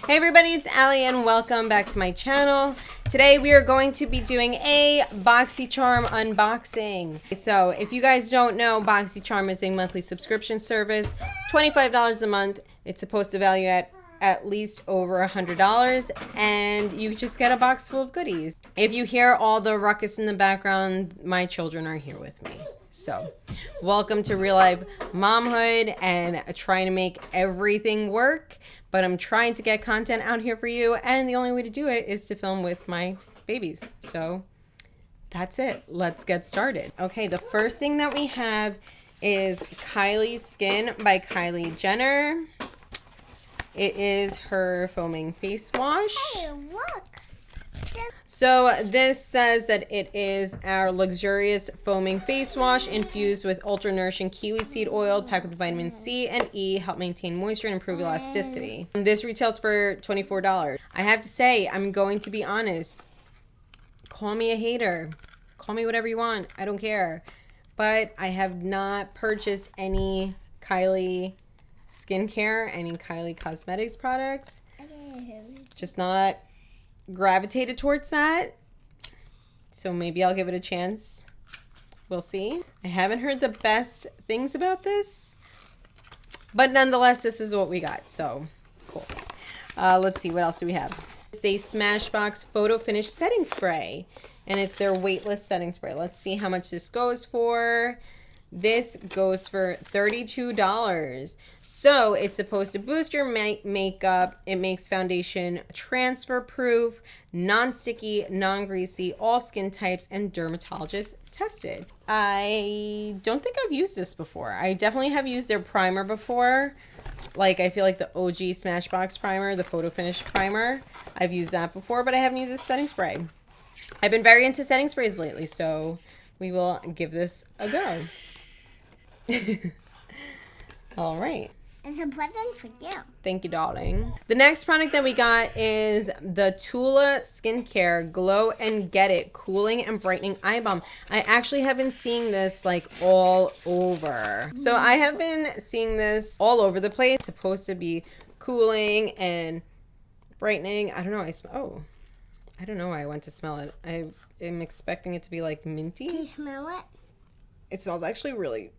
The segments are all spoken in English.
Hey everybody, it's Allie and welcome back to my channel. Today we are going to be doing a Boxycharm unboxing. So if you guys don't know, Boxycharm is a monthly subscription service, $25 a month. It's supposed to value at least over $100, and you just get a box full of goodies. If you hear all the ruckus in the background, my children are here with me. So welcome to real life momhood and trying to make everything work, but I'm trying to get content out here for you, and the only way to do it is to film with my babies. So that's it. Let's get started. Okay, the first thing that we have is Kylie Skin by Kylie Jenner. It is her foaming face wash. Hey, look. So this says that it is our luxurious foaming face wash infused with ultra nourishing kiwi seed oil packed with vitamin C and E, help maintain moisture and improve elasticity. This retails for $24. I have to say, I'm going to be honest. Call me a hater. Call me whatever you want. I don't care. But I have not purchased any Kylie Skincare, any Kylie Cosmetics products. Just not gravitated towards that. So maybe I'll give it a chance. We'll see. I haven't heard the best things about this, but nonetheless, this is what we got. So cool. Let's see, what else do we have? It's a Smashbox Photo Finish Setting Spray, and it's their weightless setting spray. Let's see how much this goes for. This goes for $32. So it's supposed to boost your makeup. It makes foundation transfer proof, non-sticky, non-greasy, all skin types, and dermatologist tested. I don't think I've used this before. I definitely have used their primer before. Like, I feel like the OG Smashbox primer, the Photo Finish primer, I've used that before, but I haven't used this setting spray. I've been very into setting sprays lately, so we will give this a go. All right. It's a present for you. Thank you, darling. The next product that we got is the Tula Skincare Glow and Get It Cooling and Brightening Eye Balm. I actually have been seeing this like all over. So I have been seeing this all over the place. It's supposed to be cooling and brightening. I don't know. I don't know why I went to smell it. I am expecting it to be like minty. Can you smell it? It smells actually really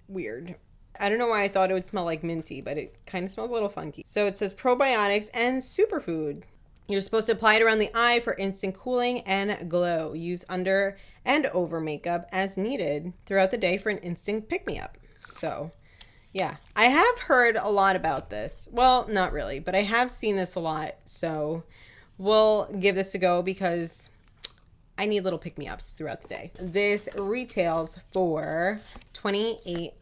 weird. I don't know why I thought it would smell like minty, but it kind of smells a little funky. So it says probiotics and superfood. You're supposed to apply it around the eye for instant cooling and glow. Use under and over makeup as needed throughout the day for an instant pick-me-up. So yeah, I have heard a lot about this. Well, not really, but I have seen this a lot. So we'll give this a go because I need little pick-me-ups throughout the day. This retails for $28.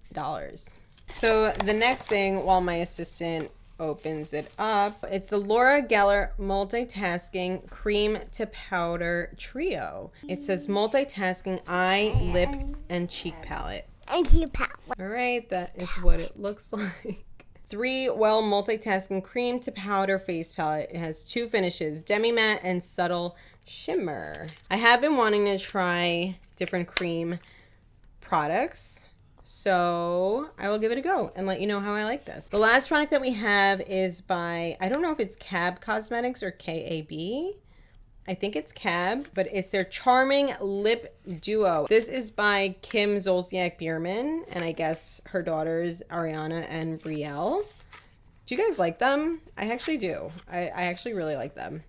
So the next thing, while my assistant opens it up, it's the Laura Geller Multitasking Cream to Powder Trio. It says multitasking eye, lip, and cheek palette. And cheek palette. All right, that is what it looks like. 3-Well Multitasking Cream to Powder Face Palette. It has 2 finishes, Demi Matte and Subtle Shimmer. I have been wanting to try different cream products, so I will give it a go and let you know how I like this. The last product that we have is by, I don't know if it's Cab Cosmetics or KAB. I think it's Cab, but it's their Charming Lip Duo. This is by Kim Zolciak-Biermann, and I guess her daughters, Ariana and Brielle. Do you guys like them? I actually do. I actually really like them.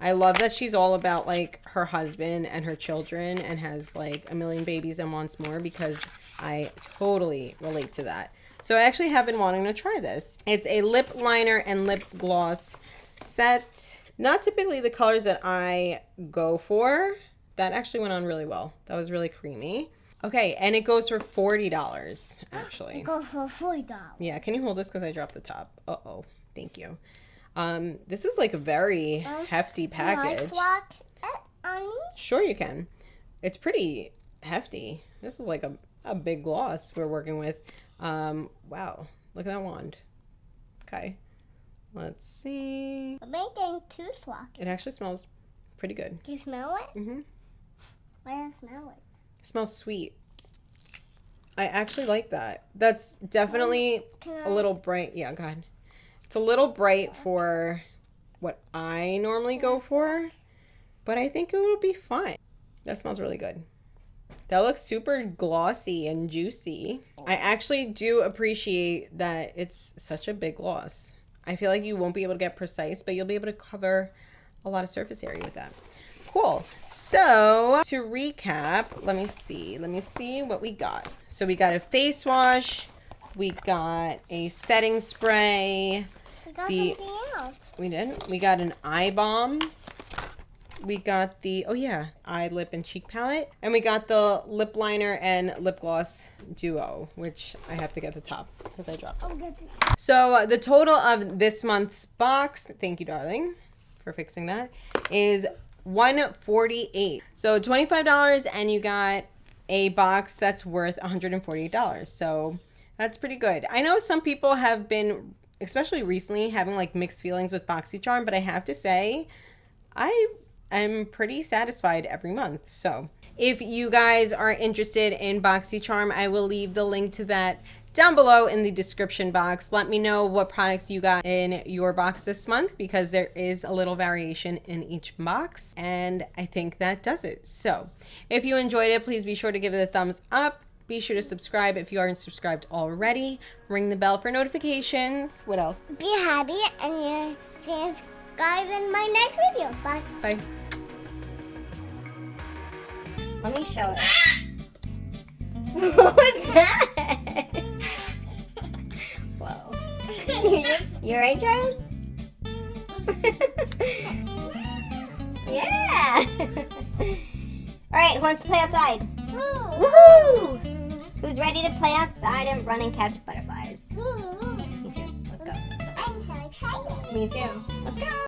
I love that she's all about like her husband and her children and has like a million babies and wants more, because I totally relate to that. So I actually have been wanting to try this. It's a lip liner and lip gloss set. Not typically the colors that I go for. That actually went on really well. That was really creamy. Okay, and it goes for $40 actually. It goes for $40. Yeah, can you hold this because I dropped the top? Uh-oh, thank you. This is like a very hefty package. Can I swatch it on me? Sure you can. It's pretty hefty. This is like a big gloss we're working with. Wow, look at that wand. Okay, let's see. I'm making 2 swatches. It actually smells pretty good. Do you smell it? Mm-hmm. Why do I smell it? It smells sweet. I actually like that. That's definitely a little bright. Yeah, go ahead. It's a little bright for what I normally go for, but I think it will be fine. That smells really good. That looks super glossy and juicy. I actually do appreciate that it's such a big gloss. I feel like you won't be able to get precise, but you'll be able to cover a lot of surface area with that. Cool. So to recap, let me see what we got. So we got a face wash, we got a setting spray. We got something else. We did. We got an eye balm. We got the, oh yeah, eye, lip, and cheek palette. And we got the lip liner and lip gloss duo, which I have to get the top because I dropped it. Oh, good. So the total of this month's box, thank you, darling, for fixing that, is $148. So $25, and you got a box that's worth $148. So that's pretty good. I know some people have been, especially recently, having like mixed feelings with Boxycharm, but I have to say, I'm pretty satisfied every month. So if you guys are interested in Boxycharm, I will leave the link to that down below in the description box. Let me know what products you got in your box this month, because there is a little variation in each box, and I think that does it. So if you enjoyed it, please be sure to give it a thumbs up. Be sure to subscribe if you aren't subscribed already. Ring the bell for notifications. What else? Be happy and you subscribe in my next video. Bye. Bye. Let me show it. What was that? Whoa. You alright, Charlie? Yeah! Alright, who wants to play outside? Woohoo! Who's ready to play outside and run and catch butterflies? Me too. Let's go. I'm so excited. Me too. Let's go.